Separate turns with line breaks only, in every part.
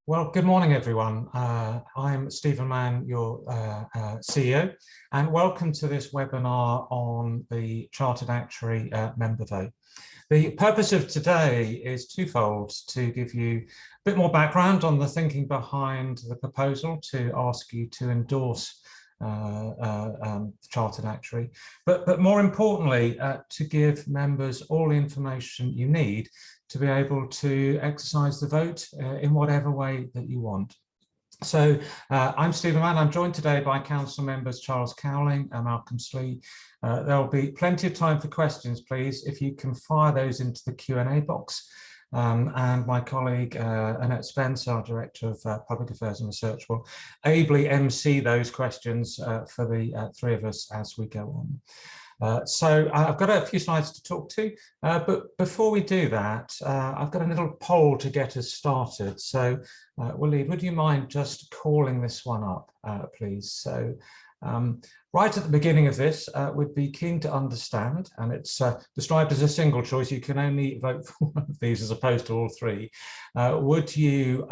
Well, good morning, everyone. I'm Stephen Mann, your CEO, and welcome to this webinar on the Chartered Actuary member vote. The purpose of today is twofold: to give you a bit more background on the thinking behind the proposal to ask you to endorse Chartered Actuary, but more importantly, to give members all the information you need to be able to exercise the vote in whatever way that you want. So I'm Stephen Mann. I'm joined today by council members Charles Cowling and Malcolm Slee. There'll be plenty of time for questions, please, if you can fire those into the Q&A box. And my colleague Annette Spence, our Director of Public Affairs and Research, will ably MC those questions for the three of us as we go on. So I've got a few slides to talk to, but before we do that, I've got a little poll to get us started. So Waleed, would you mind just calling this one up, please? So right at the beginning of this, we'd be keen to understand, and it's described as a single choice, you can only vote for one of these as opposed to all three. Would you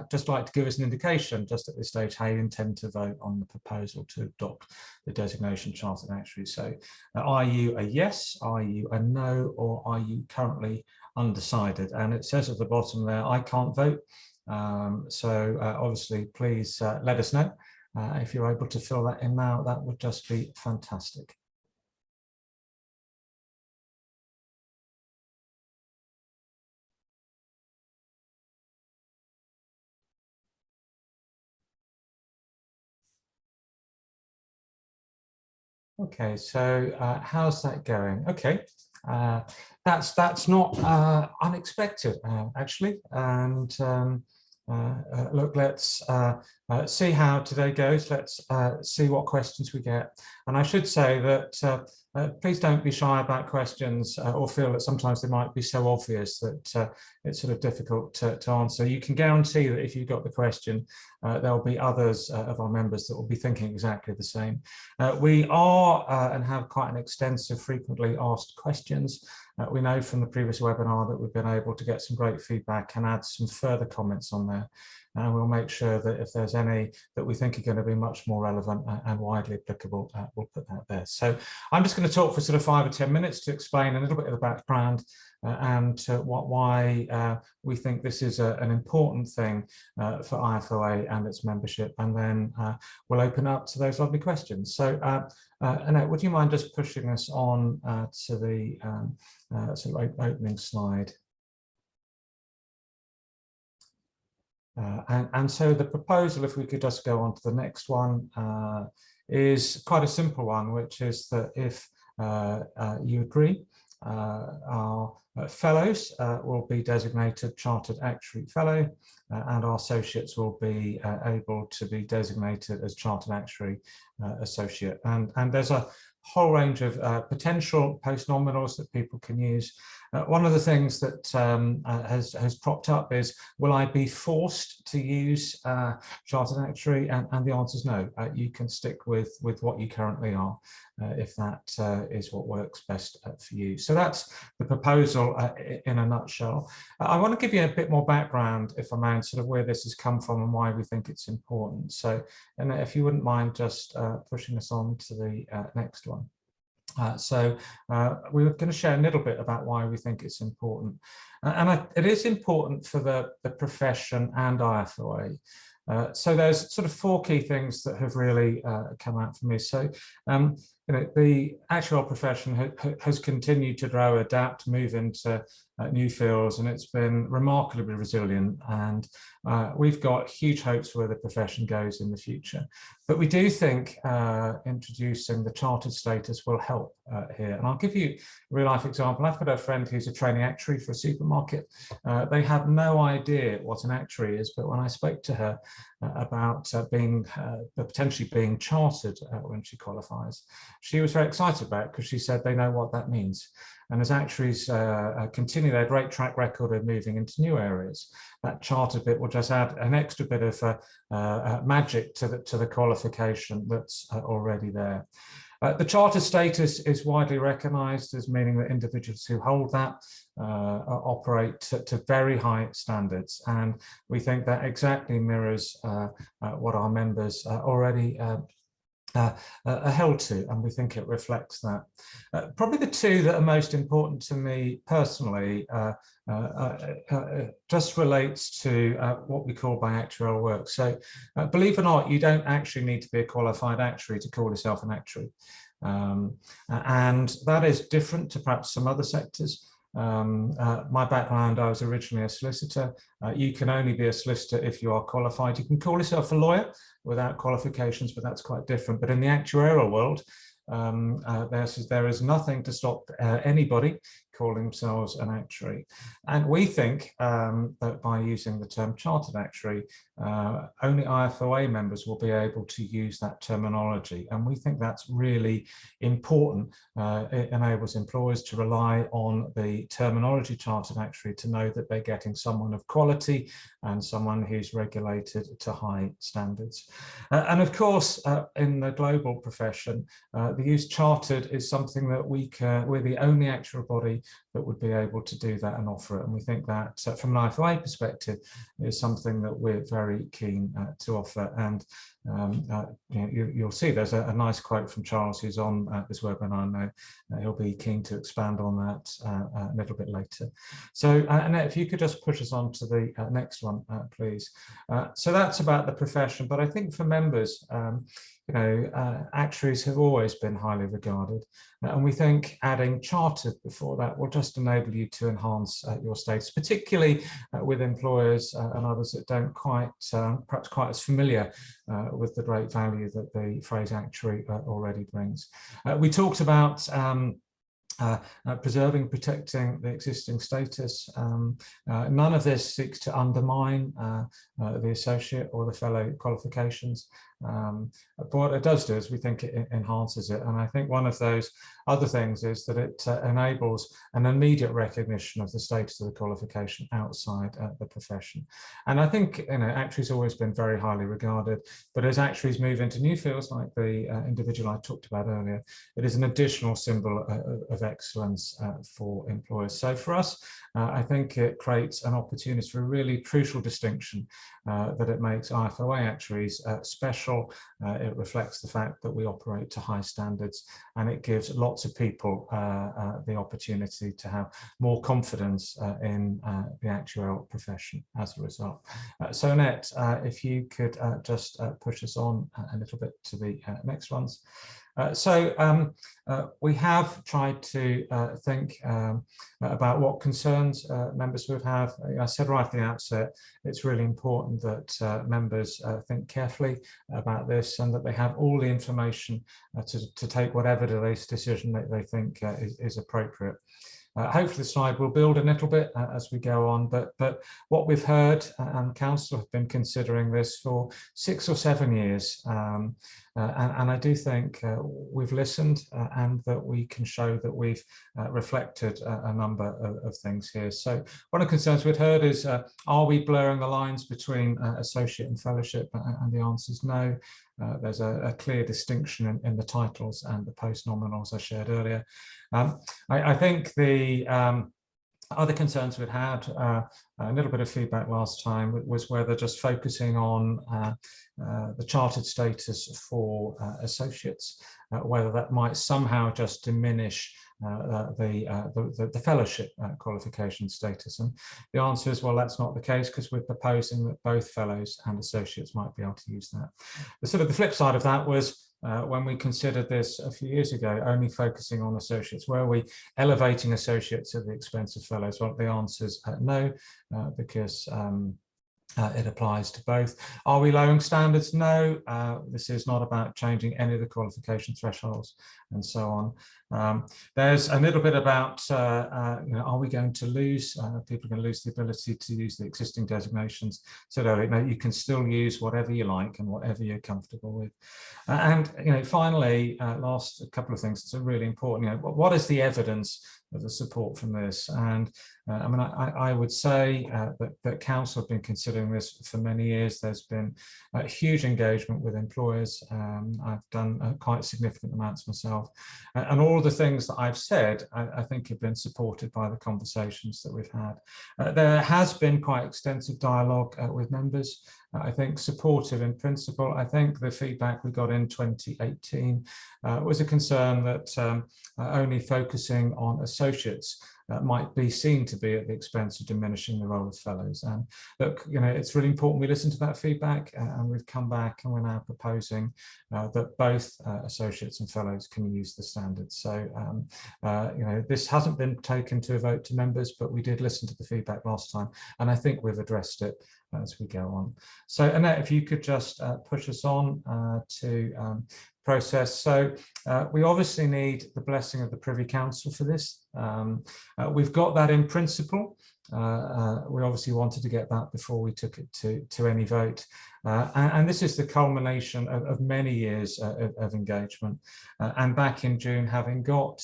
just like to give us an indication, just at this stage, how you intend to vote on the proposal to adopt the designation Chartered Actuary? So are you a yes, are you a no, or are you currently undecided? And it says at the bottom there, I can't vote. So obviously, please let us know. If you're able to fill that in now, that would just be fantastic. Okay, so how's that going? Okay, that's not unexpected, actually. And look, let's see how today goes. Let's see what questions we get. And I should say that please don't be shy about questions or feel that sometimes they might be so obvious that it's sort of difficult to answer. You can guarantee that if you've got the question, there'll be others of our members that will be thinking exactly the same. We are and have quite an extensive frequently asked questions. We know from the previous webinar that we've been able to get some great feedback and add some further comments on there. And we'll make sure that if there's any that we think are going to be much more relevant and widely applicable, we'll put that there. So I'm just going to talk for sort of 5 or 10 minutes to explain a little bit of the background and why we think this is an important thing for IFoA and its membership. And then we'll open up to those lovely questions. So Annette, would you mind just pushing us on to the sort of opening slide? And so the proposal, if we could just go on to the next one, is quite a simple one, which is that if you agree, our fellows will be designated Chartered Actuary Fellow, and our associates will be able to be designated as Chartered Actuary Associate. And there's a whole range of potential post-nominals that people can use. One of the things that has cropped up is, will I be forced to use Chartered Actuary? And the answer is no. You can stick with what you currently are, if that is what works best for you. So that's the proposal in a nutshell. I want to give you a bit more background, if I may, on sort of where this has come from and why we think it's important. So, and if you wouldn't mind just pushing us on to the next one. So we were going to share a little bit about why we think it's important. And it is important for the profession and IFoA. So there's sort of 4 key things that have really come out for me. So you know, the actuarial profession has continued to grow, adapt, move into new fields, and it's been remarkably resilient. And we've got huge hopes for where the profession goes in the future. But we do think introducing the chartered status will help here. And I'll give you a real life example. I've got a friend who's a training actuary for a supermarket. They have no idea what an actuary is, but when I spoke to her about potentially being chartered when she qualifies, she was very excited about it because she said they know what that means. And as actuaries continue their great track record of moving into new areas, that chartered bit will just add an extra bit of magic to the qualification that's already there. The charter status is widely recognised as meaning that individuals who hold that operate to very high standards, and we think that exactly mirrors what our members already are held to, and we think it reflects that. Probably the two that are most important to me personally just relates to what we call by actuarial work. So believe it or not, you don't actually need to be a qualified actuary to call yourself an actuary. And that is different to perhaps some other sectors. My background, I was originally a solicitor. You can only be a solicitor if you are qualified. You can call yourself a lawyer without qualifications, but that's quite different. But in the actuarial world, there is nothing to stop anybody calling themselves an actuary. And we think that by using the term chartered actuary, only IFoA members will be able to use that terminology. And we think that's really important. It enables employers to rely on the terminology chartered actuary to know that they're getting someone of quality and someone who's regulated to high standards. And of course, in the global profession, the use chartered is something that we're the only actuarial body that would be able to do that and offer it. And we think that from an IFoA perspective is something that we're very keen to offer. And you'll see there's a nice quote from Charles, who's on this webinar. I know he'll be keen to expand on that a little bit later. So Annette, if you could just push us on to the next one, please. So that's about the profession, but I think for members, actuaries have always been highly regarded, and we think adding chartered before that will just enable you to enhance your status, particularly with employers and others that don't perhaps quite as familiar with the great value that the phrase actuary already brings. We talked about preserving, protecting the existing status. None of this seeks to undermine the associate or the fellow qualifications. But what it does do is we think it enhances it. And I think one of those other things is that it enables an immediate recognition of the status of the qualification outside the profession. And I think actuaries have always been very highly regarded, but as actuaries move into new fields like the individual I talked about earlier, it is an additional symbol of excellence for employers. So for us, I think it creates an opportunity for a really crucial distinction that it makes IFoA actuaries special. It reflects the fact that we operate to high standards, and it gives lots of people the opportunity to have more confidence in the actuarial profession as a result. So Annette, if you could just push us on a little bit to the next ones. We have tried to think about what concerns members would have. I said right at the outset, it's really important that members think carefully about this and that they have all the information to take whatever decision that they think is appropriate. Hopefully the slide will build a little bit as we go on, but what we've heard, and Council have been considering this for 6 or 7 years, and I do think we've listened and that we can show that we've reflected a number of things here. So one of the concerns we've heard is, are we blurring the lines between associate and fellowship? And the answer is no. There's a clear distinction in the titles and the post-nominals I shared earlier. I think the other concerns we'd had, a little bit of feedback last time, was whether just focusing on the chartered status for associates, whether that might somehow just diminish the fellowship qualification status. And the answer is, well, that's not the case, because we're proposing that both fellows and associates might be able to use that. The flip side of that was, when we considered this a few years ago, only focusing on associates. Were we elevating associates at the expense of fellows? Well, the answer is no, because it applies to both. Are we lowering standards? No, this is not about changing any of the qualification thresholds and so on. There's a little bit about, are we going to lose, people are going to lose the ability to use the existing designations. So you can still use whatever you like and whatever you're comfortable with. And finally, last couple of things that are really important. What is the evidence of the support from this? And I would say that council have been considering this for many years. There's been huge engagement with employers. I've done quite significant amounts myself, and all of the things that I've said, I think have been supported by the conversations that we've had. There has been quite extensive dialogue with members. I think supportive in principle. I think the feedback we got in 2018 was a concern that only focusing on associates might be seen to be at the expense of diminishing the role of fellows. And look, it's really important we listen to that feedback, and we've come back and we're now proposing that both associates and fellows can use the standards. So, this hasn't been taken to a vote to members, but we did listen to the feedback last time, and I think we've addressed it as we go on. So Annette, if you could just push us on to process. So we obviously need the blessing of the Privy Council for this. We've got that in principle. We obviously wanted to get that before we took it to any vote. And this is the culmination of many years of engagement. And back in June, having got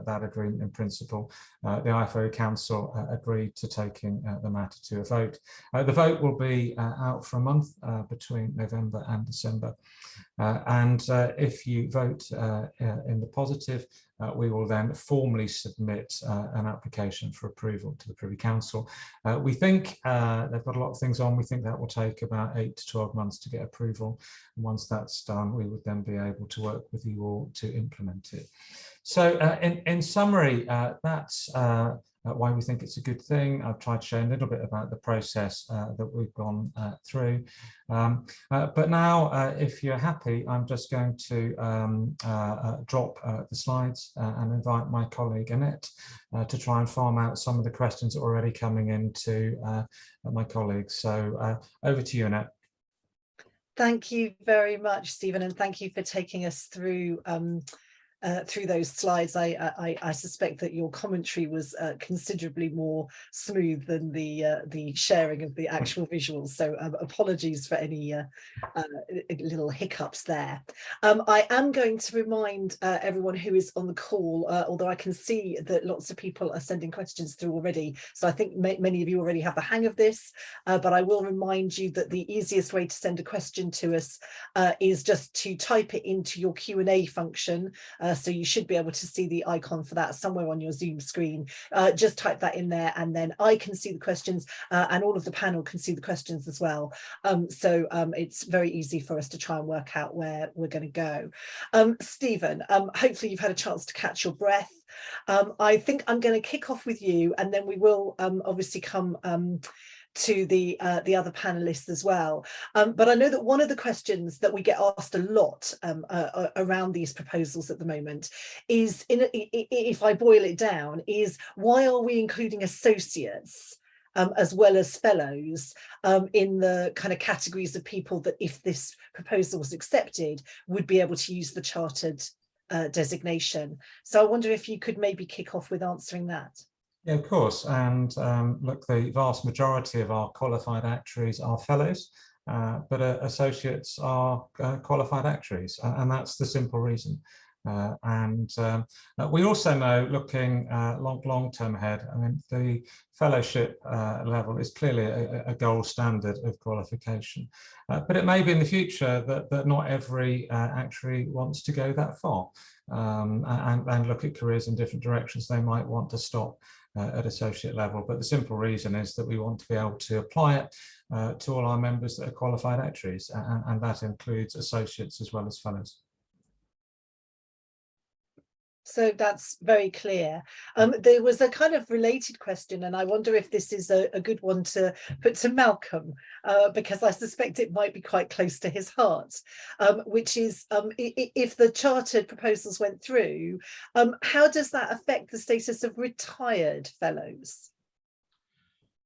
that agreement in principle, the IFoA Council agreed to taking the matter to a vote. The vote will be out for a month between November and December. And if you vote in the positive, we will then formally submit an application for approval to the Privy Council. We think they've got a lot of things on. We think that will take about 8 to 12 months to get approval. And once that's done, we would then be able to work with you all to implement it. So in summary, that's why we think it's a good thing. I've tried to show a little bit about the process that we've gone through. But now, if you're happy, I'm just going to drop the slides and invite my colleague Annette to try and farm out some of the questions that are already coming in to my colleagues. So over to you, Annette.
Thank you very much, Stephen, and thank you for taking us through those slides. I suspect that your commentary was considerably more smooth than the sharing of the actual visuals, so apologies for any little hiccups there. I am going to remind everyone who is on the call, although I can see that lots of people are sending questions through already, so I think many of you already have the hang of this, but I will remind you that the easiest way to send a question to us is just to type it into your Q&A function. So you should be able to see the icon for that somewhere on your Zoom screen. Just type that in there, and then I can see the questions, and all of the panel can see the questions as well. So it's very easy for us to try and work out where we're going to go. Stephen, hopefully you've had a chance to catch your breath. I think I'm going to kick off with you, and then we will obviously come to the other panelists as well. But I know that one of the questions that we get asked a lot around these proposals at the moment is, if I boil it down, is why are we including associates as well as fellows in the kind of categories of people that, if this proposal was accepted, would be able to use the chartered designation. So I wonder if you could maybe kick off with answering that.
Yeah, of course. And look, the vast majority of our qualified actuaries are fellows, but associates are qualified actuaries, and that's the simple reason. We also know, looking long-term ahead, I mean, the fellowship level is clearly a gold standard of qualification. But it may be in the future that not every actuary wants to go that far and look at careers in different directions. They might want to stop at associate level, but the simple reason is that we want to be able to apply it to all our members that are qualified actuaries, and that includes associates as well as fellows.
So that's very clear. There was a kind of related question, and I wonder if this is a good one to put to Malcolm, because I suspect it might be quite close to his heart, which is, if the chartered proposals went through, how does that affect the status of retired fellows?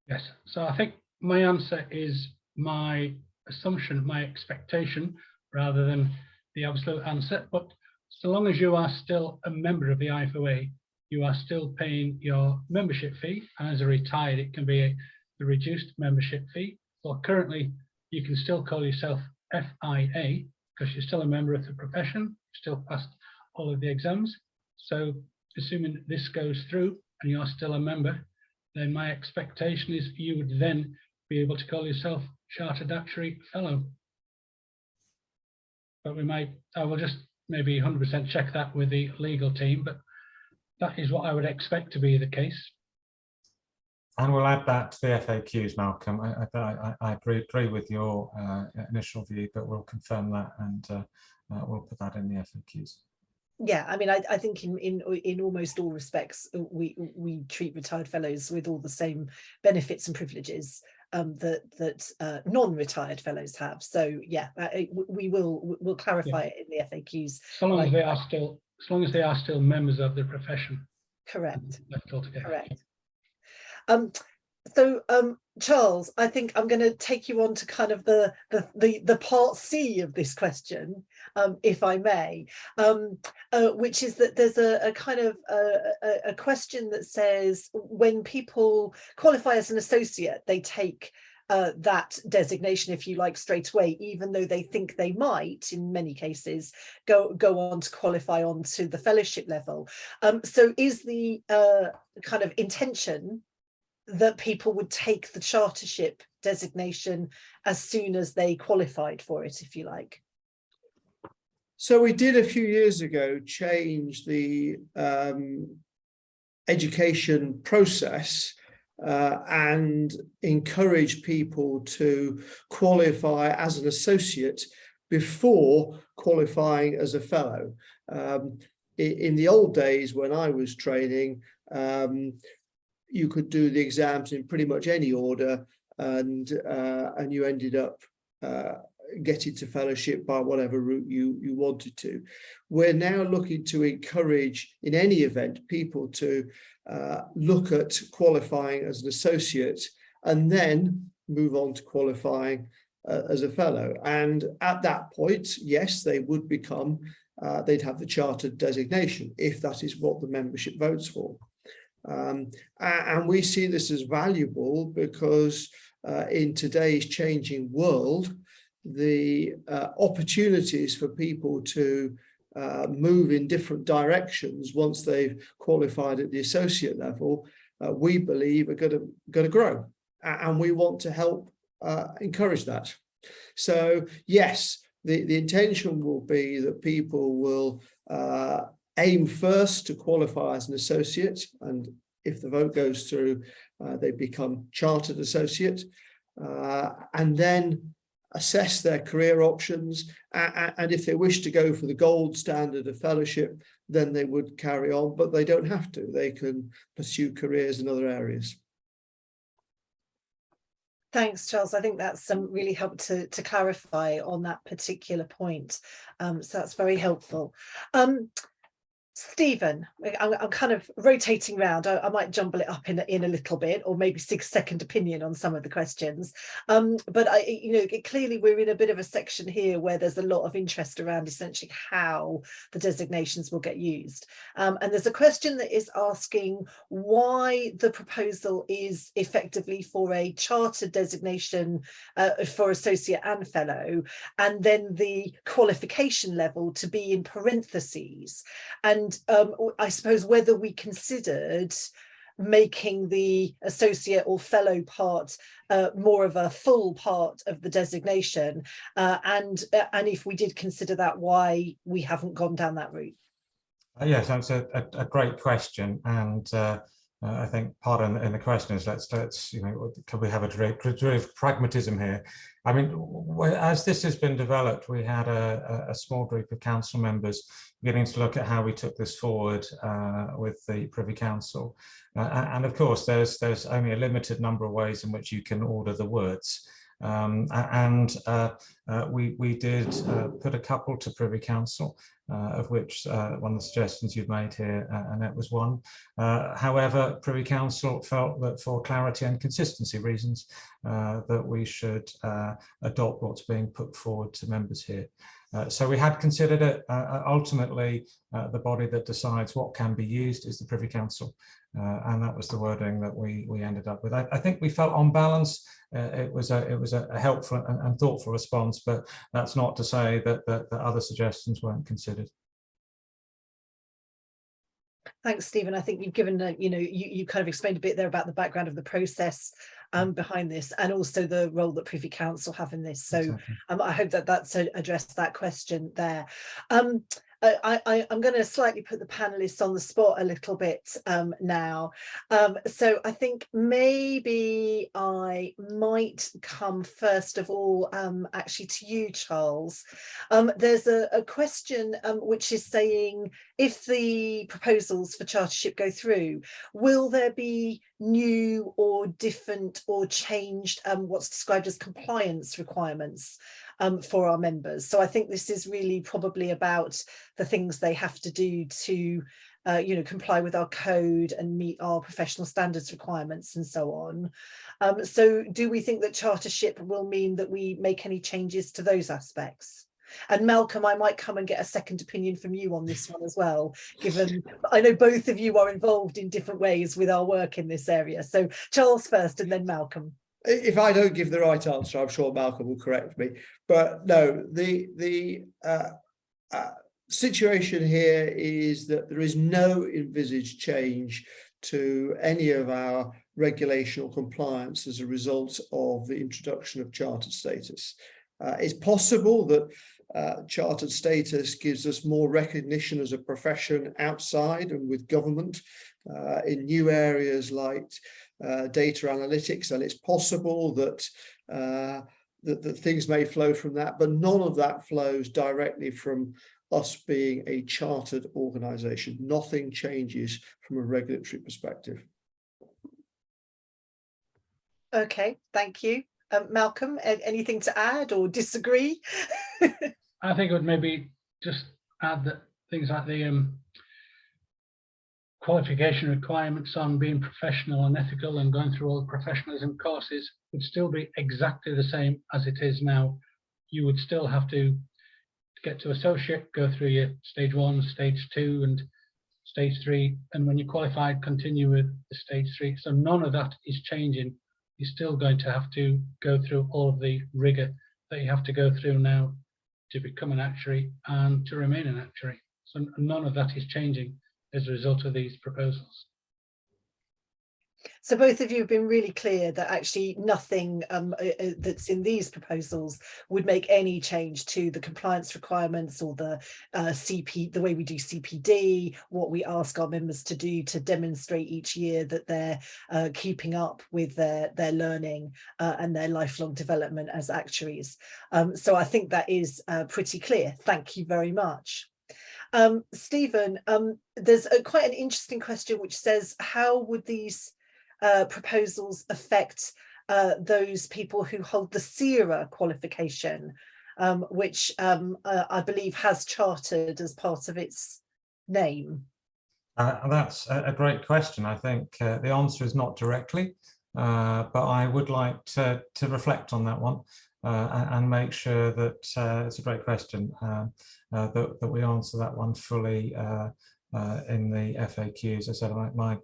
Yes, so I think my answer is my assumption, my expectation, rather than the absolute answer. But so long as you are still a member of the IFoA, you are still paying your membership fee. And as a retired, it can be the reduced membership fee. So currently, you can still call yourself FIA because you're still a member of the profession, still passed all of the exams. So assuming this goes through and you're still a member, then my expectation is you would then be able to call yourself Chartered Actuary Fellow. But I will just maybe 100% check that with the legal team, but that is what I would expect to be the case.
And we'll add that to the FAQs, Malcolm. I agree with your initial view, but we'll confirm that and we'll put that in the FAQs.
Yeah, I mean, I think in almost all respects, we treat retired fellows with all the same benefits and privileges that non-retired fellows have. So yeah, we'll clarify it in the FAQs.
So long as they are still members of the profession.
Correct.
Left altogether.
Correct. So Charles, I think I'm going to take you on to kind of the part C of this question, if I may, which is that there's a kind of a question that says when people qualify as an associate, they take that designation, if you like, straight away, even though they think they might, in many cases, go on to qualify onto the fellowship level. So is the kind of intention that people would take the chartership designation as soon as they qualified for it, if you like?
So we did a few years ago change the education process and encourage people to qualify as an associate before qualifying as a fellow. In the old days when I was training, you could do the exams in pretty much any order, and you ended up getting to fellowship by whatever route you wanted to. We're now looking to encourage, in any event, people to look at qualifying as an associate and then move on to qualifying as a fellow. And at that point, yes, they would become, they'd have the chartered designation if that is what the membership votes for. And we see this as valuable because in today's changing world, the opportunities for people to move in different directions once they've qualified at the associate level, we believe are going to grow, and we want to help encourage that. So yes, the intention will be that people will aim first to qualify as an associate, and if the vote goes through, they become chartered associate, and then assess their career options, and if they wish to go for the gold standard of fellowship, then they would carry on, but they don't have to. They can pursue careers in other areas.
Thanks, Charles. I think that's really helped to clarify on that particular point. So that's very helpful. Stephen, I'm kind of rotating around. I might jumble it up in a little bit, or maybe seek a second opinion on some of the questions. But clearly we're in a bit of a section here where there's a lot of interest around essentially how the designations will get used. And there's a question that is asking why the proposal is effectively for a chartered designation for associate and fellow, and then the qualification level to be in parentheses. And I suppose whether we considered making the associate or fellow part more of a full part of the designation, and if we did consider that, why we haven't gone down that route.
Yes, that's a great question, and I think part in the question is let's can we have a degree of pragmatism here? I mean, as this has been developed, we had a small group of council members beginning to look at how we took this forward with the Privy Council, and of course there's only a limited number of ways in which you can order the words. we did put a couple to Privy Council, of which one of the suggestions you've made here, Annette, was one. However, Privy Council felt that for clarity and consistency reasons, that we should adopt what's being put forward to members here. So we had considered it. Ultimately, the body that decides what can be used is the Privy Council, and that was the wording that we ended up with. I think we felt on balance it was a helpful and thoughtful response, but that's not to say that the other suggestions weren't considered.
Thanks, Stephen. I think you've given, you kind of explained a bit there about the background of the process behind this, and also the role that Privy Council have in this. So
Exactly.
I hope that that's addressed that question there. I'm going to slightly put the panelists on the spot a little bit now. So I think maybe I might come first of all actually to you, Charles. There's a question which is saying, if the proposals for chartership go through, will there be new or different or changed what's described as compliance requirements for our members? So I think this is really probably about the things they have to do to comply with our code and meet our professional standards requirements and so on. So do we think that chartership will mean that we make any changes to those aspects? And Malcolm, I might come and get a second opinion from you on this one as well, given I know both of you are involved in different ways with our work in this area. So Charles first and then Malcolm.
If I don't give the right answer, I'm sure Malcolm will correct me. But no, the situation here is that there is no envisaged change to any of our regulation or compliance as a result of the introduction of chartered status. It's possible that chartered status gives us more recognition as a profession outside and with government in new areas like data analytics, and it's possible that that things may flow from that, but none of that flows directly from us being a chartered organisation. Nothing changes from a regulatory perspective.
Okay, thank you. Malcolm, anything to add or disagree?
I think I would maybe just add that things like the qualification requirements on being professional and ethical and going through all the professionalism courses would still be exactly the same as it is now. You would still have to get to associate, go through your stage 1, stage 2 and stage 3, and when you're qualified, continue with the stage 3. So none of that is changing. You're still going to have to go through all of the rigor that you have to go through now to become an actuary and to remain an actuary. So none of that is changing as a result of these proposals.
So both of you have been really clear that actually nothing that's in these proposals would make any change to the compliance requirements or the the way we do CPD, what we ask our members to do to demonstrate each year that they're keeping up with their learning and their lifelong development as actuaries. So I think that is pretty clear. Thank you very much. Stephen, there's quite an interesting question which says, how would these proposals affect those people who hold the CIRA qualification, which I believe has chartered as part of its name?
That's a great question. I think the answer is not directly, but I would like to reflect on that one and make sure that it's a great question, that we answer that one fully in the FAQs. As I said, my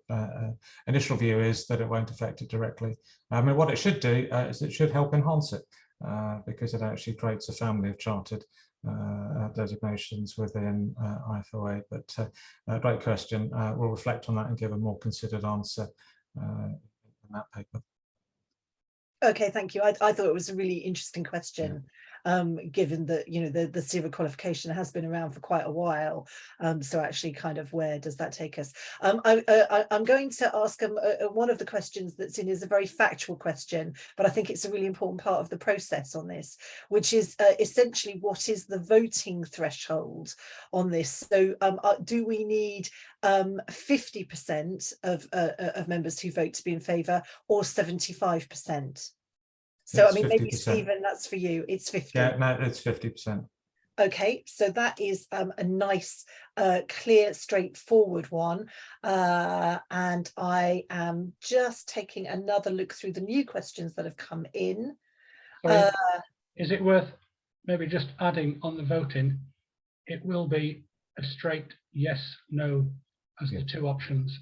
initial view is that it won't affect it directly. I mean, what it should do is it should help enhance it, because it actually creates a family of chartered designations within IFoA. But great question. We'll reflect on that and give a more considered answer in that paper.
Okay, thank you. I thought it was a really interesting question, given that the CIRA qualification has been around for quite a while. So actually, kind of, where does that take us? I'm going to ask one of the questions that's in is a very factual question, but I think it's a really important part of the process on this, which is essentially, what is the voting threshold on this? So do we need 50% of members who vote to be in favour, or 75%? So
It's
I mean, maybe
50%.
Stephen, that's for you. It's 50.
Yeah, no, it's 50%.
Okay, so that is a nice, clear, straightforward one. And I am just taking another look through the new questions that have come in.
Sorry, is it worth maybe just adding on the voting? It will be a straight yes, no as the two options.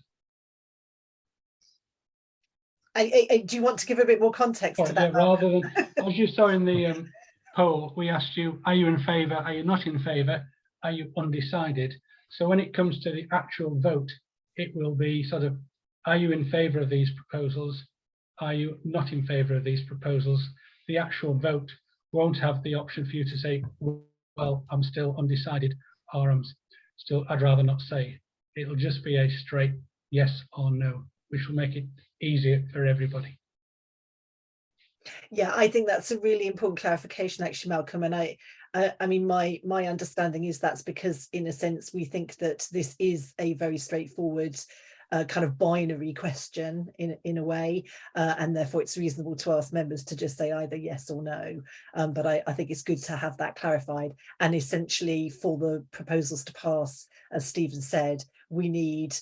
Do you want to give a bit more context to that?
Yeah, rather than, as you saw in the poll, we asked you, are you in favour, are you not in favour, are you undecided? So when it comes to the actual vote, it will be sort of, are you in favour of these proposals? Are you not in favour of these proposals? The actual vote won't have the option for you to say, well, I'm still undecided, or I'd rather not say. It'll just be a straight yes or no, which will make it easier for everybody.
Yeah, I think that's a really important clarification, actually, Malcolm. And I mean, my understanding is that's because, in a sense, we think that this is a very straightforward kind of binary question in a way, and therefore it's reasonable to ask members to just say either yes or no. But I think it's good to have that clarified. And essentially, for the proposals to pass, as Stephen said, we need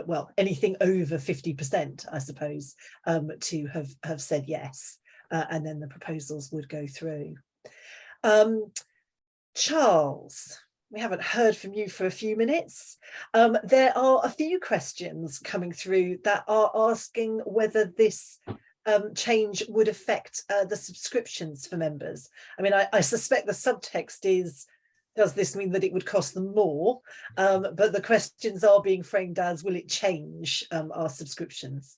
well, anything over 50%, I suppose, to have said yes. And then the proposals would go through. Charles, we haven't heard from you for a few minutes. There are a few questions coming through that are asking whether this change would affect the subscriptions for members. I mean, I suspect the subtext is, does this mean that it would cost them more? But the questions are being framed as, will it change our subscriptions?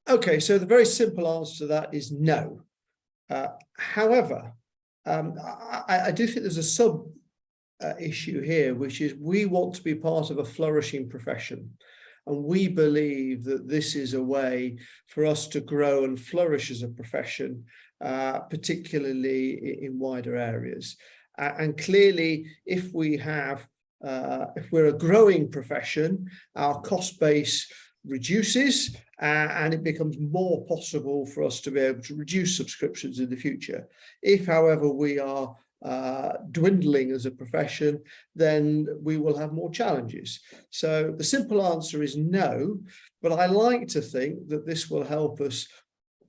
Okay, so the very simple answer to that is no. However, I do think there's a sub issue here, which is we want to be part of a flourishing profession. And we believe that this is a way for us to grow and flourish as a profession, particularly in wider areas. And clearly, if we're a growing profession, our cost base reduces, and it becomes more possible for us to be able to reduce subscriptions in the future. If, however, we are dwindling as a profession, then we will have more challenges. So the simple answer is no, but I like to think that this will help us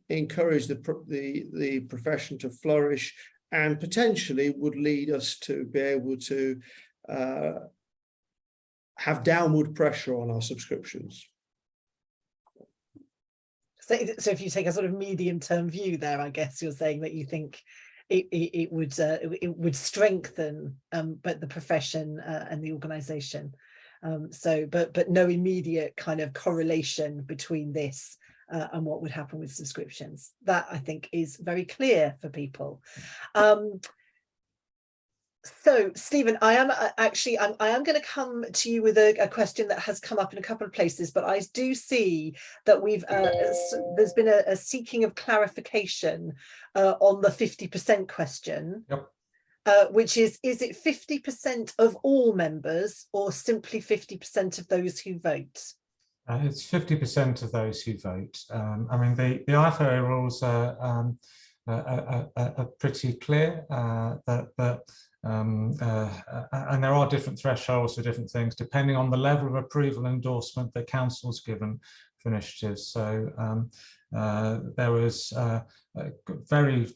encourage the profession to flourish, and potentially would lead us to be able to have downward pressure on our subscriptions.
So if you take a sort of medium-term view there, I guess you're saying that you think it would strengthen but the profession and the organisation. But no immediate kind of correlation between this and what would happen with subscriptions. That, I think, is very clear for people. So, Stephen, I am going to come to you with a question that has come up in a couple of places, but I do see that there's been a seeking of clarification on the 50% question.
Yep.
Which is it 50% of all members or simply 50% of those who vote?
It's 50% of those who vote. I mean, the IFoA rules are pretty clear and there are different thresholds for different things depending on the level of approval and endorsement that council's given for initiatives. So there was very,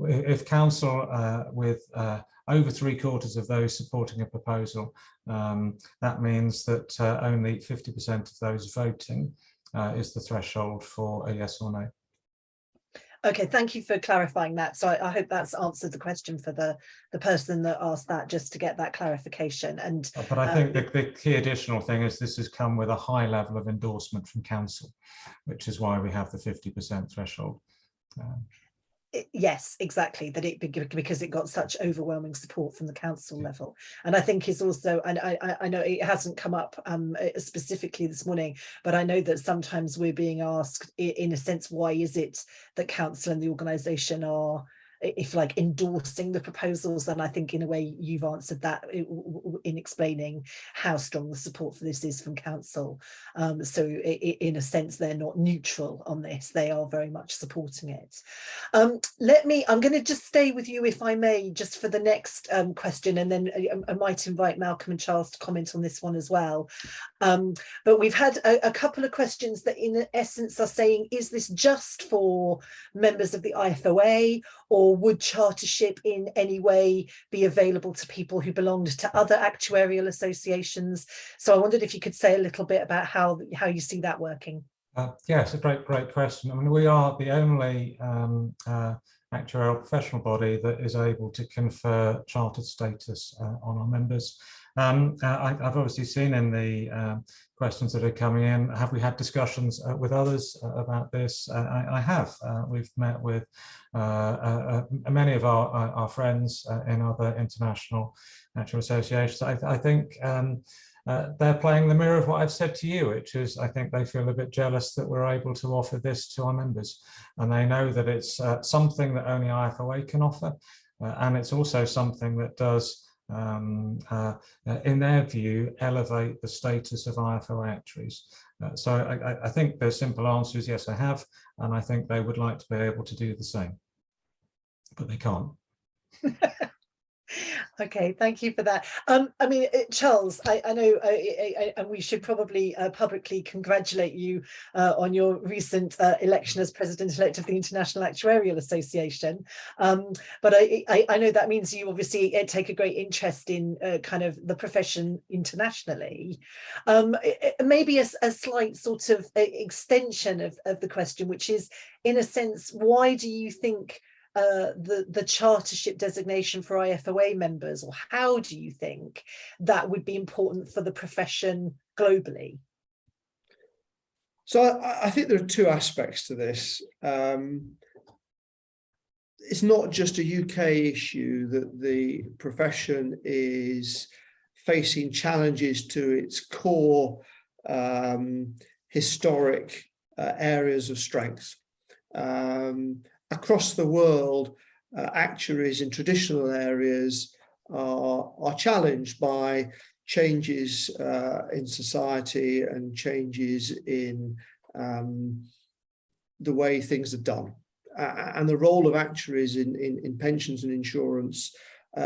if council with over 3/4 of those supporting a proposal, that means that only 50% of those voting is the threshold for a yes or no.
Okay, thank you for clarifying that. So I hope that's answered the question for the person that asked that, just to get that clarification. And
but I think the key additional thing is this has come with a high level of endorsement from council, which is why we have the 50% threshold.
Yes, exactly, that because it got such overwhelming support from the council level. And I think it's also, and I know it hasn't come up specifically this morning, but I know that sometimes we're being asked, in a sense, why is it that council and the organisation are if like endorsing the proposals, then I think in a way you've answered that in explaining how strong the support for this is from council. So in a sense, they're not neutral on this, they are very much supporting it. I'm going to just stay with you, if I may, just for the next question, and then I might invite Malcolm and Charles to comment on this one as well. But we've had a couple of questions that in essence are saying, is this just for members of the IFoA, or would chartership in any way be available to people who belonged to other actuarial associations? So I wondered if you could say a little bit about how you see that working.
Yes, a great question. I mean, we are the only actuarial professional body that is able to confer chartered status on our members. I've obviously seen in the questions that are coming in, have we had discussions with others about this? I have. We've met with many of our friends in other international actuarial associations. I think they're playing the mirror of what I've said to you, which is I think they feel a bit jealous that we're able to offer this to our members. And they know that it's something that only IFoA can offer. And it's also something that does, in their view, elevate the status of IFoA actuaries. So I think the simple answer is yes, I have. And I think they would like to be able to do the same, but they can't.
Okay, thank you for that. I mean, Charles, I know, and we should probably publicly congratulate you on your recent election as president-elect of the International Actuarial Association. But I know that means you obviously take a great interest in kind of the profession internationally. Maybe a slight sort of extension of the question, which is, in a sense, why do you think the chartership designation for IFoA members, or how do you think that would be important for the profession globally?
So I think there are two aspects to this. It's not just a UK issue that the profession is facing challenges to its core historic areas of strength. Across the world, actuaries in traditional areas are challenged by changes in society and changes in the way things are done. And the role of actuaries in pensions and insurance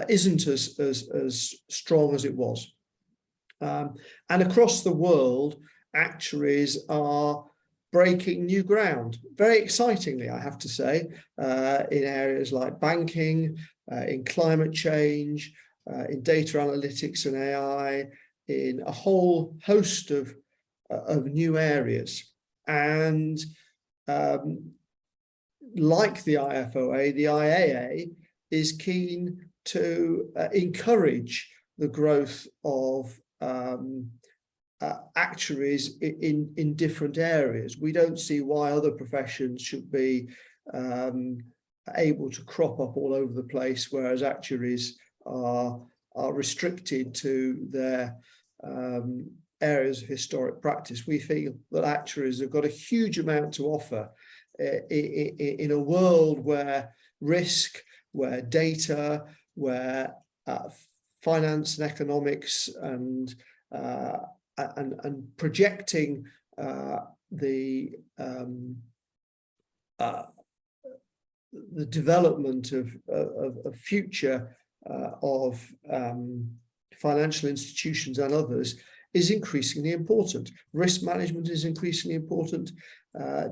isn't as strong as it was. And across the world, actuaries are breaking new ground, very excitingly, I have to say, in areas like banking, in climate change, in data analytics and AI, in a whole host of new areas. And like the IFoA, the IAA is keen to encourage the growth of actuaries in different areas. We don't see why other professions should be able to crop up all over the place, whereas actuaries are restricted to their areas of historic practice. We feel that actuaries have got a huge amount to offer in a world where risk, where data, where finance and economics and projecting the development of future of financial institutions and others is increasingly important. Risk management is increasingly important.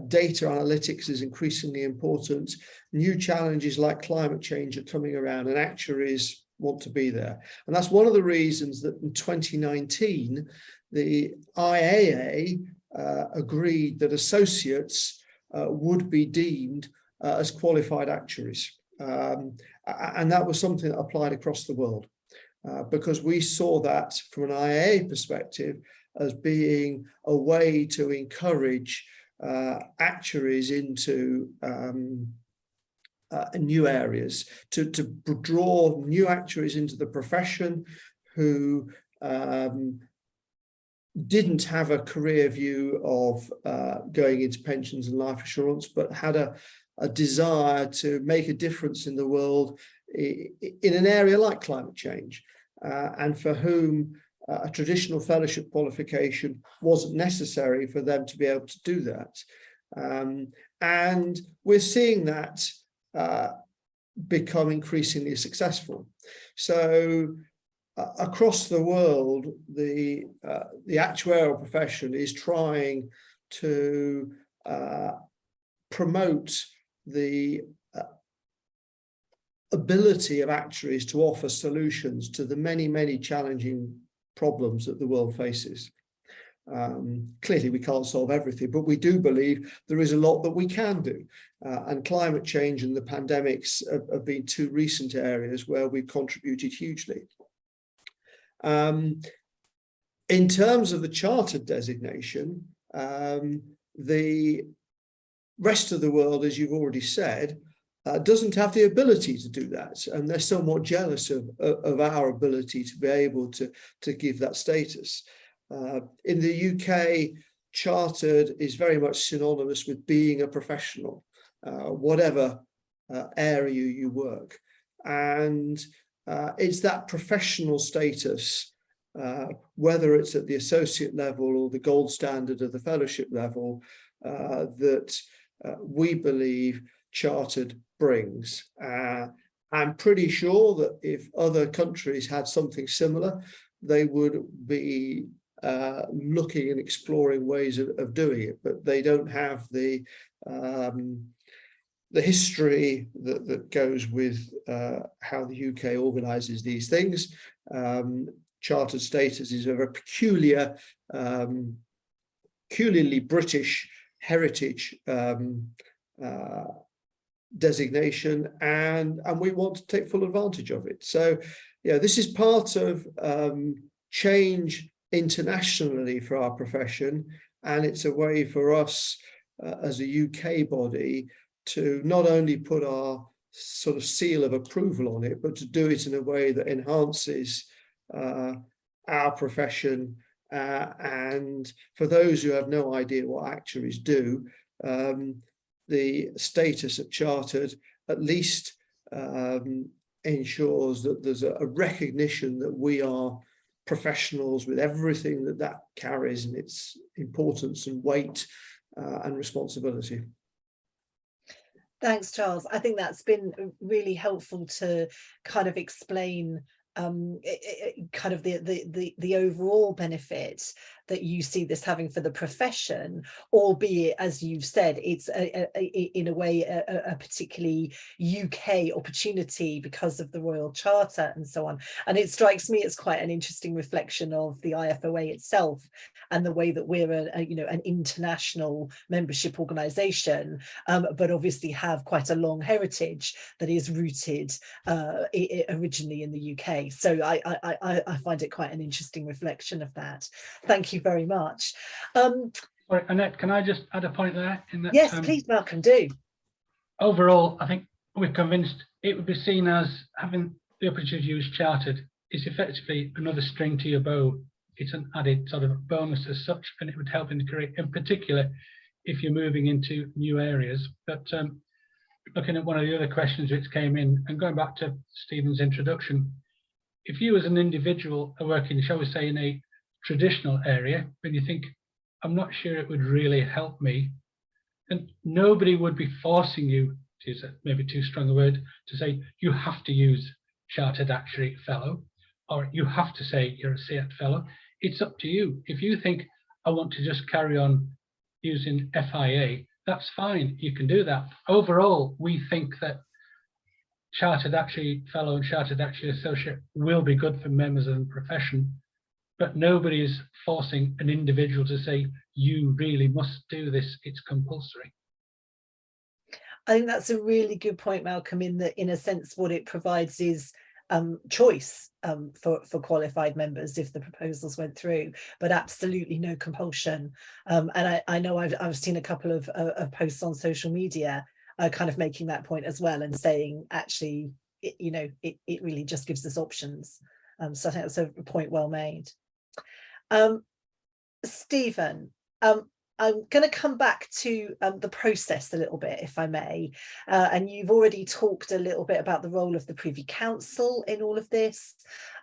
Data analytics is increasingly important. New challenges like climate change are coming around, and actuaries want to be there. And that's one of the reasons that in 2019, the IAA agreed that associates would be deemed as qualified actuaries. And that was something that applied across the world, because we saw that from an IAA perspective as being a way to encourage actuaries into new areas, to draw new actuaries into the profession who didn't have a career view of going into pensions and life assurance, but had a desire to make a difference in the world in an area like climate change, and for whom a traditional fellowship qualification wasn't necessary for them to be able to do that. And we're seeing that become increasingly successful. So across the world, the actuarial profession is trying to promote the ability of actuaries to offer solutions to the many, many challenging problems that the world faces. Clearly, we can't solve everything, but we do believe there is a lot that we can do. And climate change and the pandemics have been two recent areas where we've contributed hugely. In terms of the chartered designation, the rest of the world, as you've already said, doesn't have the ability to do that, and they're somewhat jealous of our ability to be able to give that status. In the UK, chartered is very much synonymous with being a professional, whatever area you work, and it's that professional status, whether it's at the associate level or the gold standard of the fellowship level, that we believe chartered brings. I'm pretty sure that if other countries had something similar, they would be looking and exploring ways of doing it, but they don't have the history that goes with how the UK organises these things. Chartered status is a very peculiarly British heritage designation, and we want to take full advantage of it. So, yeah, this is part of change internationally for our profession, and it's a way for us as a UK body to not only put our sort of seal of approval on it, but to do it in a way that enhances our profession. And for those who have no idea what actuaries do, the status of chartered at least ensures that there's a recognition that we are professionals with everything that carries in its importance and weight and responsibility.
Thanks, Charles. I think that's been really helpful to kind of explain kind of the overall benefit that you see this having for the profession, albeit, as you've said, it's in a way a particularly UK opportunity because of the Royal Charter and so on. And it strikes me as quite an interesting reflection of the IFoA itself and the way that we're an international membership organisation, but obviously have quite a long heritage that is rooted originally in the UK. So I find it quite an interesting reflection of that. Thank you very much.
Sorry, Annette, can I just add a point there? In that,
yes, please, Malcolm, do.
Overall, I think we're convinced it would be seen as having the opportunity to use chartered is effectively another string to your bow. It's an added sort of bonus as such, and it would help in the career, in particular if you're moving into new areas. But looking at one of the other questions which came in, and going back to Stephen's introduction, if you as an individual are working, shall we say, in a traditional area, when you think, I'm not sure it would really help me, and nobody would be forcing you, to use maybe too strong a word, to say you have to use Chartered Actuary Fellow, or you have to say you're a CAT Fellow. It's up to you. If you think, I want to just carry on using FIA, that's fine, you can do that. Overall, we think that Chartered Actuary Fellow and Chartered Actuary Associate will be good for members of the profession, but nobody is forcing an individual to say, you really must do this, it's compulsory.
I think that's a really good point, Malcolm, in that, in a sense, what it provides is choice for qualified members if the proposals went through, but absolutely no compulsion. And I know I've seen a couple of posts on social media kind of making that point as well, and saying, actually, it really just gives us options. So I think that's a point well made. Stephen, I'm going to come back to the process a little bit, if I may. And you've already talked a little bit about the role of the Privy Council in all of this.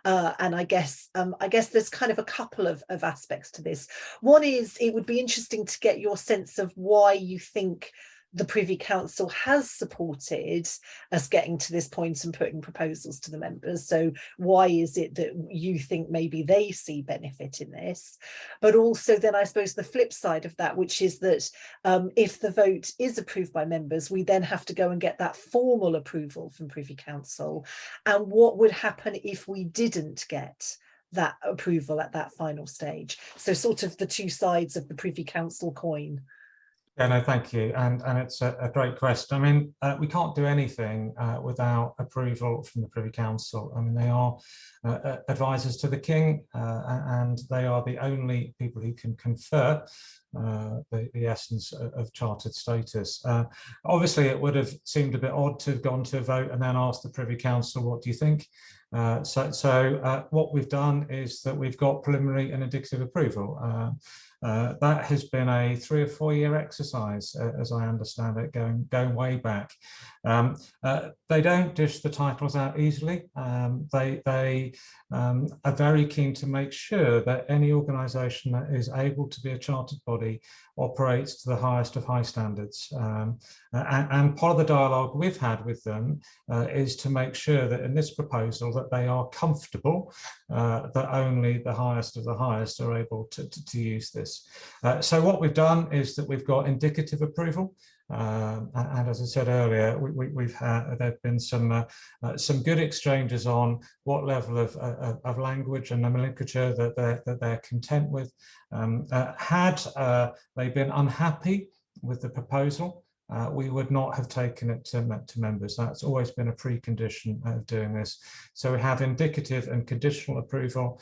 And I guess there's kind of a couple of aspects to this. One is, it would be interesting to get your sense of why you think the Privy Council has supported us getting to this point and putting proposals to the members. So why is it that you think maybe they see benefit in this? But also then I suppose the flip side of that, which is that if the vote is approved by members, we then have to go and get that formal approval from Privy Council. And what would happen if we didn't get that approval at that final stage? So sort of the two sides of the Privy Council coin.
Yeah, no, thank you. And it's a great question. I mean, we can't do anything without approval from the Privy Council. I mean, they are advisors to the King, and they are the only people who can confer the essence of chartered status. Obviously, it would have seemed a bit odd to have gone to a vote and then asked the Privy Council, what do you think? So what we've done is that we've got preliminary and indicative approval. That has been a 3 or 4 year exercise, as I understand it, going way back. They don't dish the titles out easily. They are very keen to make sure that any organisation that is able to be a chartered body operates to the highest of high standards. And part of the dialogue we've had with them is to make sure that in this proposal that they are comfortable that only the highest of the highest are able to use this. So what we've done is that we've got indicative approval. And as I said earlier, there've been some good exchanges on what level of language and nomenclature that they're content with. Had they been unhappy with the proposal, we would not have taken it to members. That's always been a precondition of doing this. So we have indicative and conditional approval,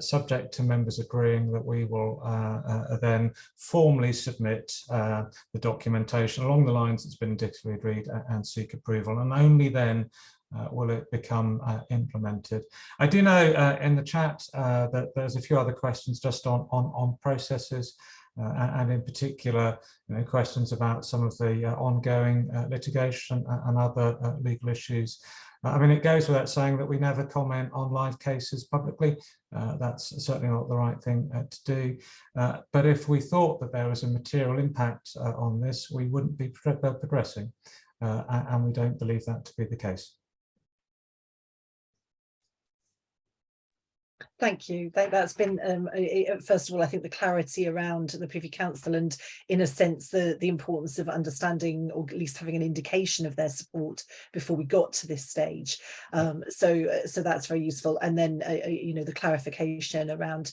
subject to members agreeing that we will then formally submit the documentation along the lines that's been indicatively agreed and seek approval. And only then will it become implemented. I do know in the chat that there's a few other questions just on processes. And in particular, questions about some of the ongoing litigation and other legal issues. I mean, it goes without saying that we never comment on live cases publicly. That's certainly not the right thing to do. But if we thought that there was a material impact on this, we wouldn't be progressing. And we don't believe that to be the case.
Thank you. That's been, first of all, I think the clarity around the Privy Council and, in a sense, the importance of understanding, or at least having an indication of their support before we got to this stage. So that's very useful. And then, the clarification around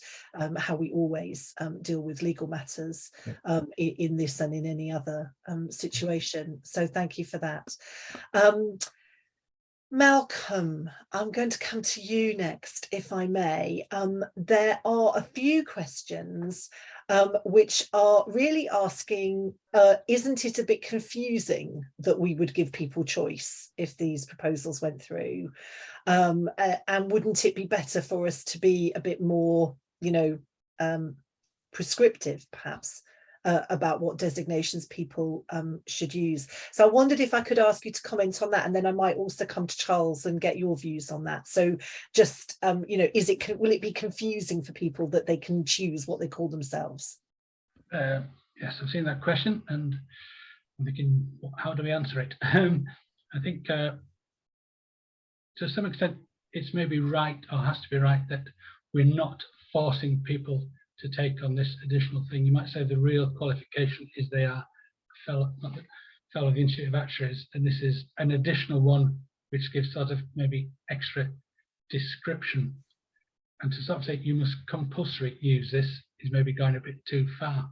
how we always deal with legal matters in this and in any other situation. So thank you for that. Malcolm, I'm going to come to you next, if I may. There are a few questions which are really asking, isn't it a bit confusing that we would give people choice if these proposals went through? And wouldn't it be better for us to be a bit more, prescriptive, perhaps, about what designations people should use? So I wondered if I could ask you to comment on that, and then I might also come to Charles and get your views on that. So just, will it be confusing for people that they can choose what they call themselves?
Yes, I've seen that question, and I'm thinking, how do we answer it? I think to some extent it's maybe right, or has to be right, that we're not forcing people to take on this additional thing. You might say the real qualification is they are a fellow of the Institute of Actuaries, and this is an additional one which gives sort of maybe extra description. And to sort of say you must compulsory use this is maybe going a bit too far.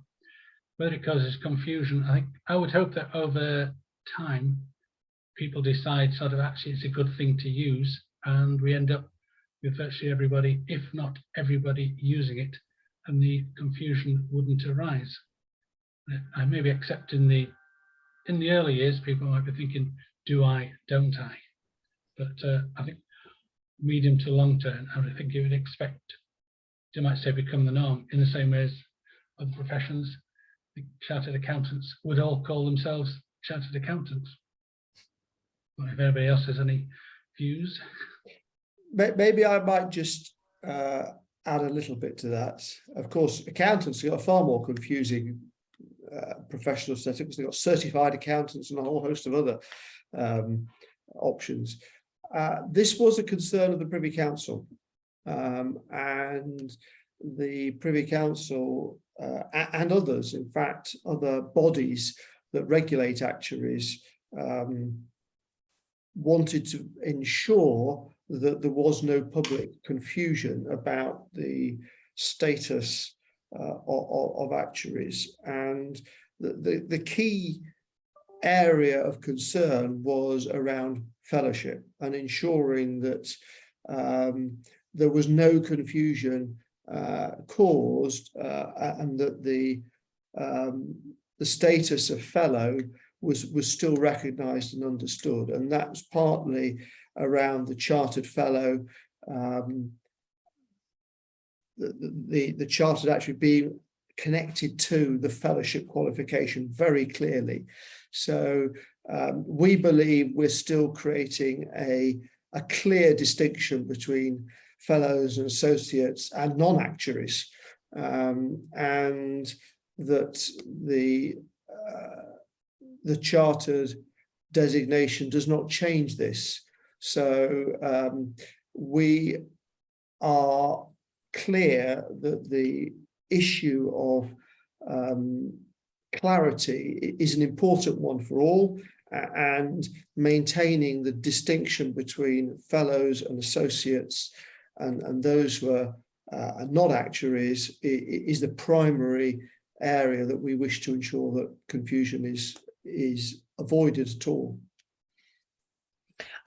Whether it causes confusion, I would hope that over time people decide sort of actually it's a good thing to use, and we end up with virtually everybody, if not everybody, using it, and the confusion wouldn't arise. I maybe accept in the early years, people might be thinking, do I, don't I? But I think medium to long term, I would think you would expect, you might say, become the norm, in the same way as other professions. the chartered accountants would all call themselves chartered accountants. If anybody else has any views.
Maybe I might just add a little bit to that. Of course, accountants have got a far more confusing professional setup because they've got certified accountants and a whole host of other options. This was a concern of the Privy Council, and the Privy Council and others, in fact, other bodies that regulate actuaries, wanted to ensure that there was no public confusion about the status of actuaries. And the key area of concern was around fellowship and ensuring that there was no confusion caused and that the status of fellow was still recognised and understood. And that was partly around the chartered fellow, the chartered actually being connected to the fellowship qualification very clearly. So we believe we're still creating a clear distinction between fellows and associates and non-actuaries, and that the chartered designation does not change this. So we are clear that the issue of clarity is an important one for all, and maintaining the distinction between fellows and associates and those who are not actuaries is the primary area that we wish to ensure that confusion is avoided at all.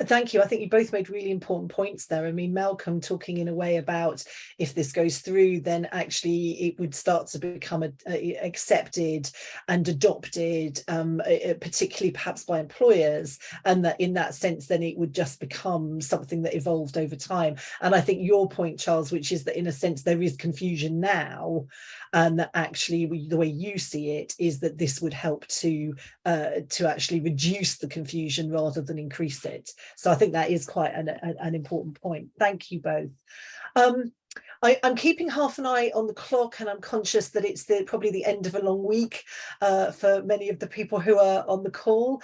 Thank you. I think you both made really important points there. I mean, Malcolm talking in a way about if this goes through, then actually it would start to become accepted and adopted, particularly perhaps by employers, and that in that sense, then it would just become something that evolved over time. And I think your point, Charles, which is that in a sense there is confusion now, and that actually the way you see it is that this would help to actually reduce the confusion rather than increase it. So I think that is quite an important point. Thank you both. I'm keeping half an eye on the clock, and I'm conscious that it's probably the end of a long week for many of the people who are on the call.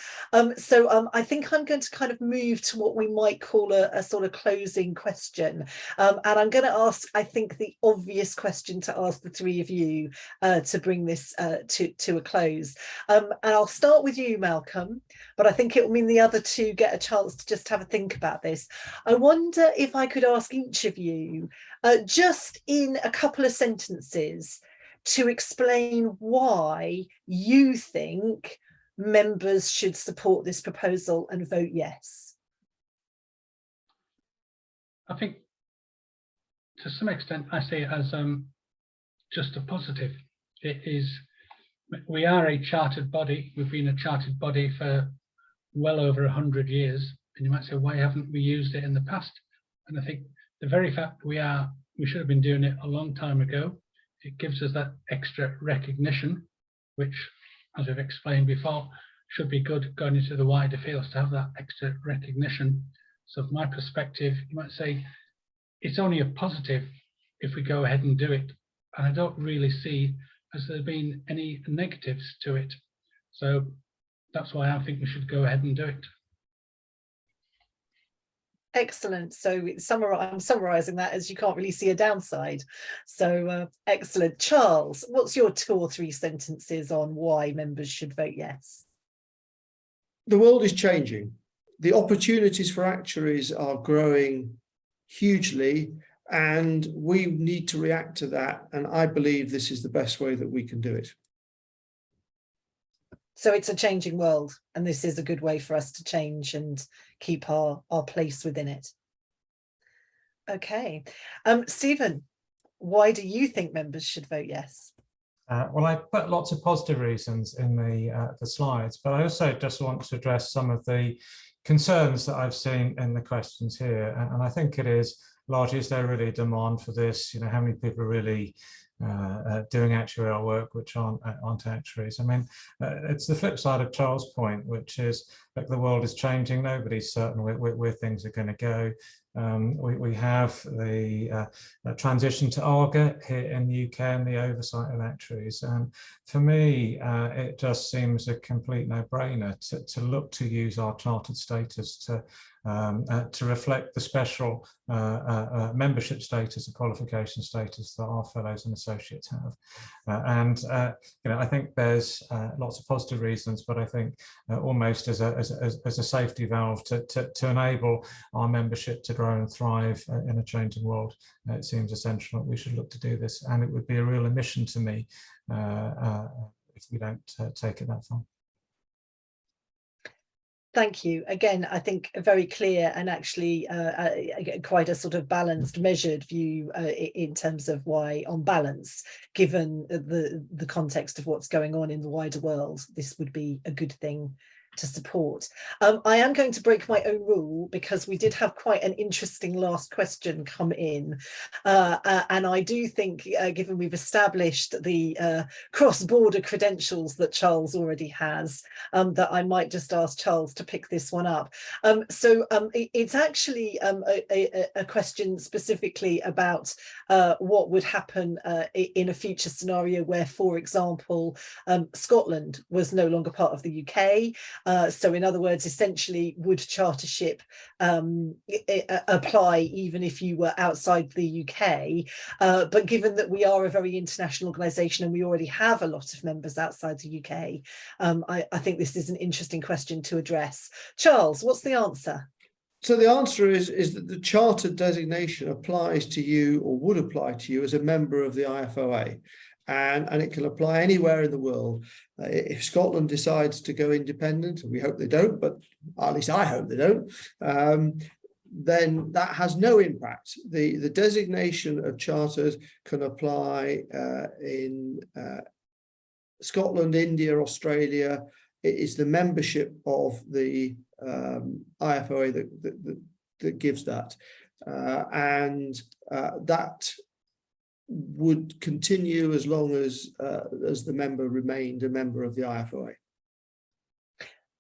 So I think I'm going to kind of move to what we might call a sort of closing question. And I'm going to ask, I think, the obvious question to ask the three of you to bring this to a close. And I'll start with you, Malcolm, but I think it will mean the other two get a chance to just have a think about this. I wonder if I could ask each of you, just in a couple of sentences, to explain why you think members should support this proposal and vote yes.
I think to some extent I see it as just a positive. It is, we are a chartered body. We've been a chartered body for well over 100 years, and you might say, why haven't we used it in the past? And I think the very fact we should have been doing it a long time ago. It gives us that extra recognition, which, as we've explained before, should be good going into the wider fields to have that extra recognition. So from my perspective, you might say it's only a positive if we go ahead and do it. And I don't really see as there been any negatives to it. So that's why I think we should go ahead and do it.
Excellent. So I'm summarising that as you can't really see a downside. So excellent. Charles, what's your 2 or 3 sentences on why members should vote yes?
The world is changing. The opportunities for actuaries are growing hugely, and we need to react to that. And I believe this is the best way that we can do it.
So it's a changing world, and this is a good way for us to change and keep our place within it. Okay. Stephen, why do you think members should vote yes?
Well, I put lots of positive reasons in the slides, but I also just want to address some of the concerns that I've seen in the questions here. And I think it is largely, is there really demand for this? You know, how many people are really doing actuarial work which aren't actuaries. I mean, it's the flip side of Charles' point, which is like the world is changing. Nobody's certain where things are going to go. We have the transition to ARGA here in the UK and the oversight of actuaries. And for me, it just seems a complete no-brainer to look to use our chartered status to reflect the special membership status and qualification status that our fellows and associates have. You know, I think there's lots of positive reasons, but I think almost as a safety valve to enable our membership to grow and thrive in a changing world, it seems essential that we should look to do this, and it would be a real omission to me if we don't take it that far.
Thank you. Again, I think a very clear and actually quite a sort of balanced, measured view in terms of why, on balance, given the context of what's going on in the wider world, this would be a good thing to support. I am going to break my own rule because we did have quite an interesting last question come in. And I do think, given we've established the cross-border credentials that Charles already has, that I might just ask Charles to pick this one up. It's actually a question specifically about what would happen in a future scenario where, for example, Scotland was no longer part of the UK. So in other words, essentially, would chartership apply even if you were outside the UK? But given that we are a very international organisation and we already have a lot of members outside the UK, I think this is an interesting question to address. Charles, what's the answer?
So the answer is that the chartered designation applies to you, or would apply to you, as a member of the IFoA. And it can apply anywhere in the world. If Scotland decides to go independent, and we hope they don't, but at least I hope they don't, then that has no impact. The designation of chartered can apply in Scotland, India, Australia. It is the membership of the IFoA that gives that. That would continue as long as the member remained a member of the IFoA.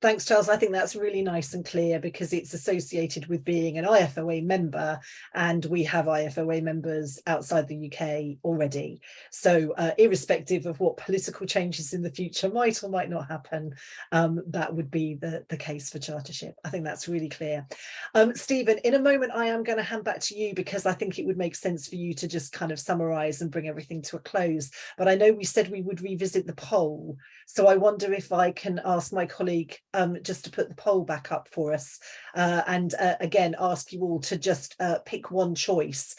Thanks, Charles. I think that's really nice and clear because it's associated with being an IFoA member, and we have IFoA members outside the UK already. So irrespective of what political changes in the future might or might not happen, that would be the case for chartership. I think that's really clear. Stephen, in a moment, I am going to hand back to you because I think it would make sense for you to just kind of summarise and bring everything to a close. But I know we said we would revisit the poll. So I wonder if I can ask my colleague just to put the poll back up for us and again ask you all to just pick one choice,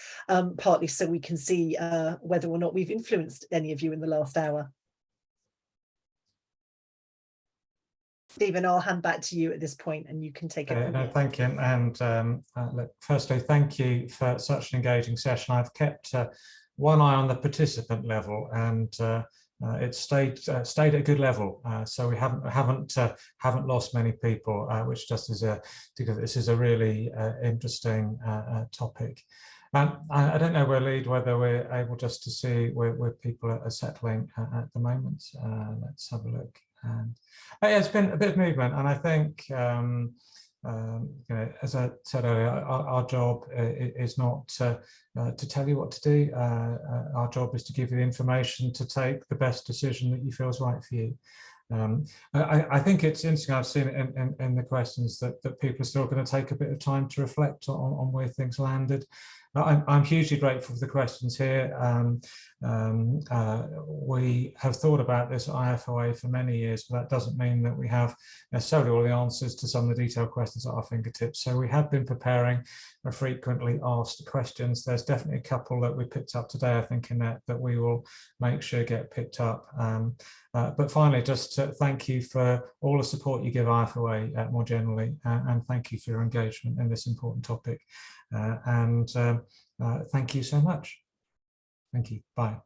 partly so we can see whether or not we've influenced any of you in the last hour. Stephen, I'll hand back to you at this point and you can take it.
No, thank you. And look, firstly, thank you for such an engaging session. I've kept one eye on the participant level, and it's stayed at a good level, so we haven't lost many people, which just is because this is a really interesting topic. I don't know, whether we're able just to see where people are settling at the moment. Let's have a look. Yeah, it's been a bit of movement, and I think you know, as I said earlier, our job is not to tell you what to do. Our job is to give you the information to take the best decision that you feel is right for you. I think it's interesting, I've seen it in the questions that people are still going to take a bit of time to reflect on where things landed. I'm hugely grateful for the questions here. We have thought about this at IFoA for many years, but that doesn't mean that we have necessarily all the answers to some of the detailed questions at our fingertips. So we have been preparing frequently asked questions. There's definitely a couple that we picked up today, I think, in that we will make sure get picked up. But finally, just to thank you for all the support you give IFoA more generally, and thank you for your engagement in this important topic. Thank you so much. Thank you. Bye.